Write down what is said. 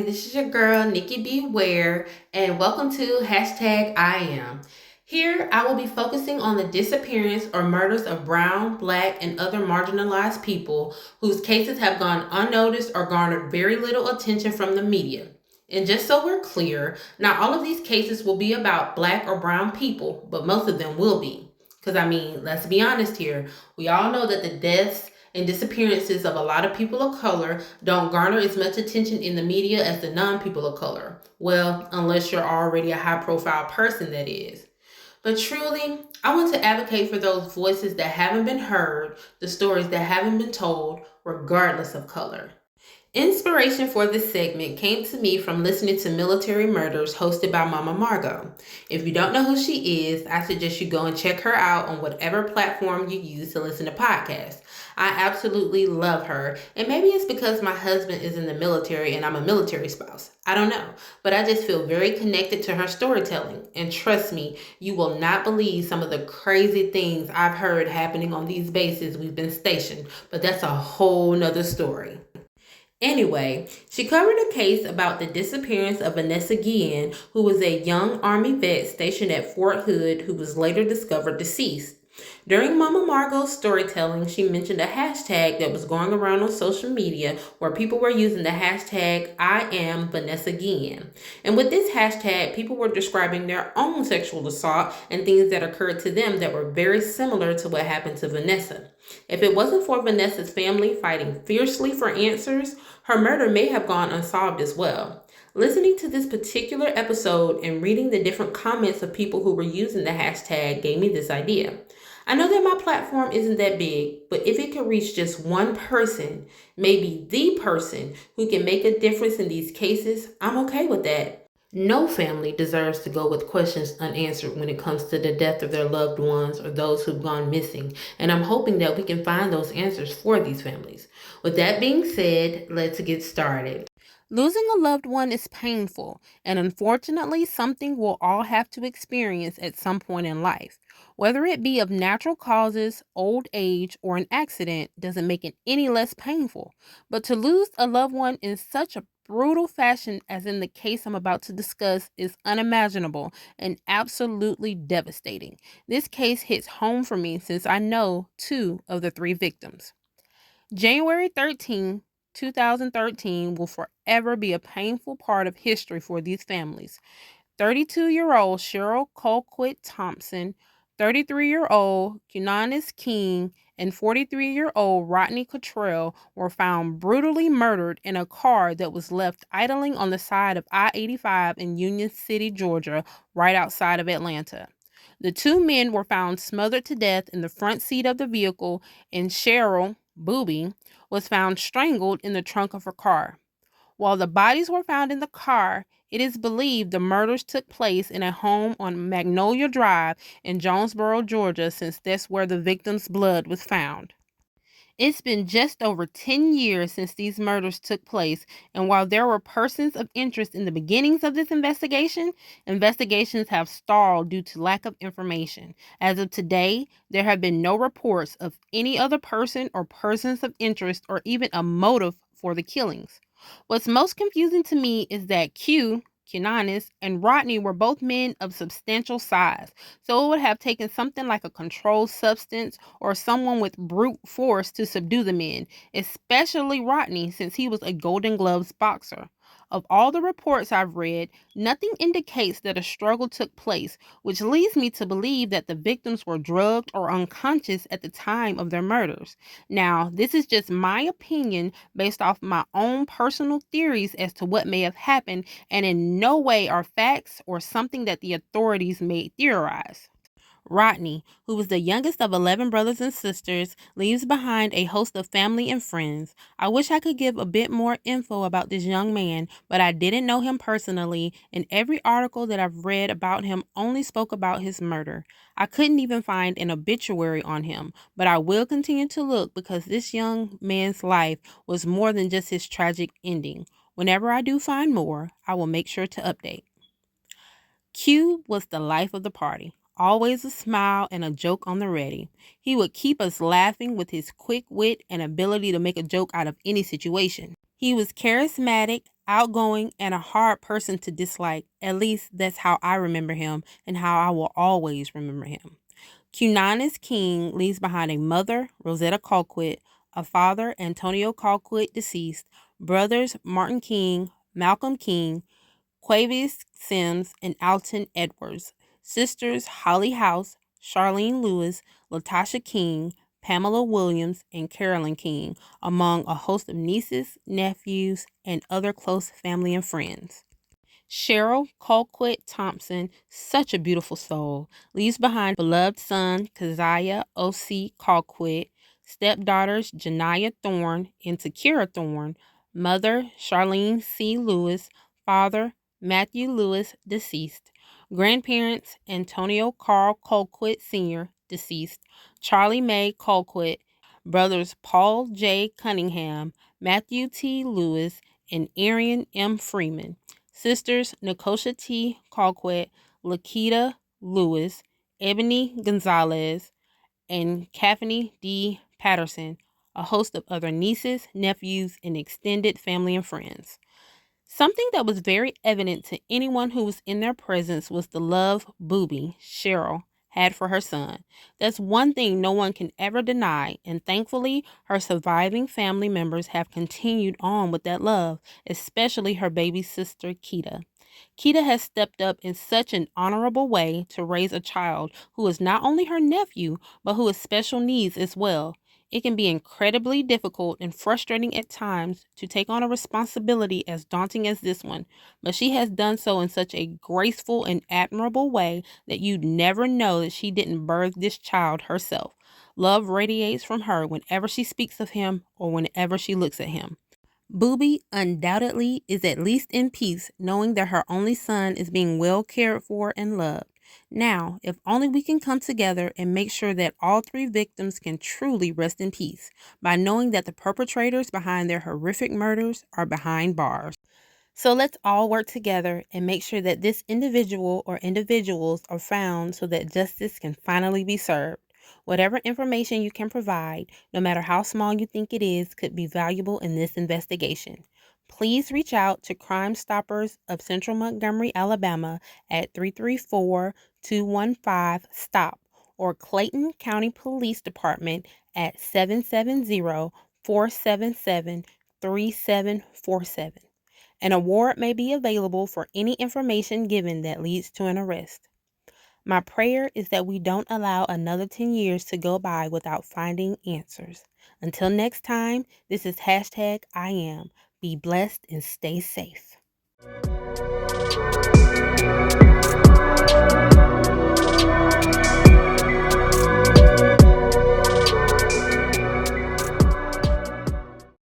everybody. This is your girl, Nikki Beware, and welcome to hashtag I Am. Here, I will be focusing on the disappearance or murders of brown, black, and other marginalized people whose cases have gone unnoticed or garnered very little attention from the media. And just so we're clear, not all of these cases will be about black or brown people, but most of them will be. Because, let's be honest here. We all know that the deaths and disappearances of a lot of people of color don't garner as much attention in the media as the non-people of color. Well, unless you're already a high-profile person, that is. But truly, I want to advocate for those voices that haven't been heard, the stories that haven't been told, regardless of color. Inspiration for this segment came to me from listening to Military Murders hosted by Mama Margot. If you don't know who she is, I suggest you go and check her out on whatever platform you use to listen to podcasts. I absolutely love her, and maybe it's because my husband is in the military and I'm a military spouse. I don't know, but I just feel very connected to her storytelling. And trust me, you will not believe some of the crazy things I've heard happening on these bases we've been stationed, but that's a whole nother story. Anyway, she covered a case about the disappearance of Vanessa Guillen, who was a young Army vet stationed at Fort Hood who was later discovered deceased. During Mama Margot's storytelling, she mentioned a hashtag that was going around on social media where people were using the hashtag I am Vanessa Guillen. And with this hashtag, people were describing their own sexual assault and things that occurred to them that were very similar to what happened to Vanessa. If it wasn't for Vanessa's family fighting fiercely for answers, her murder may have gone unsolved as well. Listening to this particular episode and reading the different comments of people who were using the hashtag gave me this idea. I know that my platform isn't that big, but if it could reach just one person, maybe the person who can make a difference in these cases, I'm okay with that. No family deserves to go with questions unanswered when it comes to the death of their loved ones or those who've gone missing, and I'm hoping that we can find those answers for these families. With that being said, let's get started. Losing a loved one is painful, and unfortunately, something we'll all have to experience at some point in life. Whether it be of natural causes, old age, or an accident doesn't make it any less painful. But to lose a loved one in such a brutal fashion as in the case I'm about to discuss is unimaginable and absolutely devastating. This case hits home for me since I know two of the three victims. January 13, 2013 will forever be a painful part of history for these families. 32-year-old Cheryl Colquitt-Thompson, 33-year-old Quinones King, and 43-year-old Rodney Cottrell were found brutally murdered in a car that was left idling on the side of I-85 in Union City, Georgia, right outside of Atlanta. The two men were found smothered to death in the front seat of the vehicle, and Cheryl, Booby, was found strangled in the trunk of her car. While the bodies were found in the car, it is believed the murders took place in a home on Magnolia Drive in Jonesboro, Georgia, since that's where the victim's blood was found. It's been just over 10 years since these murders took place, and while there were persons of interest in the beginnings of this investigation, investigations have stalled due to lack of information. As of today, there have been no reports of any other person or persons of interest or even a motive for the killings. What's most confusing to me is that Quinones, and Rodney were both men of substantial size, so it would have taken something like a controlled substance or someone with brute force to subdue the men, especially Rodney since he was a Golden Gloves boxer. Of all the reports I've read, nothing indicates that a struggle took place, which leads me to believe that the victims were drugged or unconscious at the time of their murders. Now, this is just my opinion based off my own personal theories as to what may have happened, and in no way are facts or something that the authorities may theorize. Rodney, who was the youngest of 11 brothers and sisters, leaves behind a host of family and friends. I wish I could give a bit more info about this young man, but I didn't know him personally, and every article that I've read about him only spoke about his murder. I couldn't even find an obituary on him, but I will continue to look because this young man's life was more than just his tragic ending. Whenever I do find more, I will make sure to update. Q was the life of the party. Always a smile and a joke on the ready. He would keep us laughing with his quick wit and ability to make a joke out of any situation. He was charismatic, outgoing, and a hard person to dislike. At least that's how I remember him and how I will always remember him. Quinones King leaves behind a mother, Rosetta Colquitt, a father, Antonio Colquitt, deceased, brothers, Martin King, Malcolm King, Quavis Sims, and Alton Edwards, sisters, Holly House, Charlene Lewis, Latasha King, Pamela Williams, and Carolyn King, among a host of nieces, nephews, and other close family and friends. Cheryl Colquitt-Thompson, such a beautiful soul, leaves behind beloved son Keziah O.C. Colquitt, stepdaughters Janiyah Thorne and Takira Thorne, mother Charlene C. Lewis, father Matthew Lewis, deceased, grandparents Antonio Carl Colquitt Sr., deceased, Charlie Mae Colquitt, brothers Paul J. Cunningham, Matthew T. Lewis, and Arian M. Freeman. Sisters Nicosia T. Colquitt, Lakita Lewis, Ebony Gonzalez, and Kathany D. Patterson, a host of other nieces, nephews, and extended family and friends. Something that was very evident to anyone who was in their presence was the love Booby, Cheryl, had for her son. That's one thing no one can ever deny, and thankfully, her surviving family members have continued on with that love, especially her baby sister, Keita. Keita has stepped up in such an honorable way to raise a child who is not only her nephew, but who has special needs as well. It can be incredibly difficult and frustrating at times to take on a responsibility as daunting as this one, but she has done so in such a graceful and admirable way that you'd never know that she didn't birth this child herself. Love radiates from her whenever she speaks of him or whenever she looks at him. Booby undoubtedly is at least in peace, knowing that her only son is being well cared for and loved. Now, if only we can come together and make sure that all three victims can truly rest in peace by knowing that the perpetrators behind their horrific murders are behind bars. So let's all work together and make sure that this individual or individuals are found so that justice can finally be served. Whatever information you can provide, no matter how small you think it is, could be valuable in this investigation. Please reach out to Crime Stoppers of Central Montgomery, Alabama at 334-215-STOP or Clayton County Police Department at 770-477-3747. An award may be available for any information given that leads to an arrest. My prayer is that we don't allow another 10 years to go by without finding answers. Until next time, this is #IAM. Be blessed and stay safe.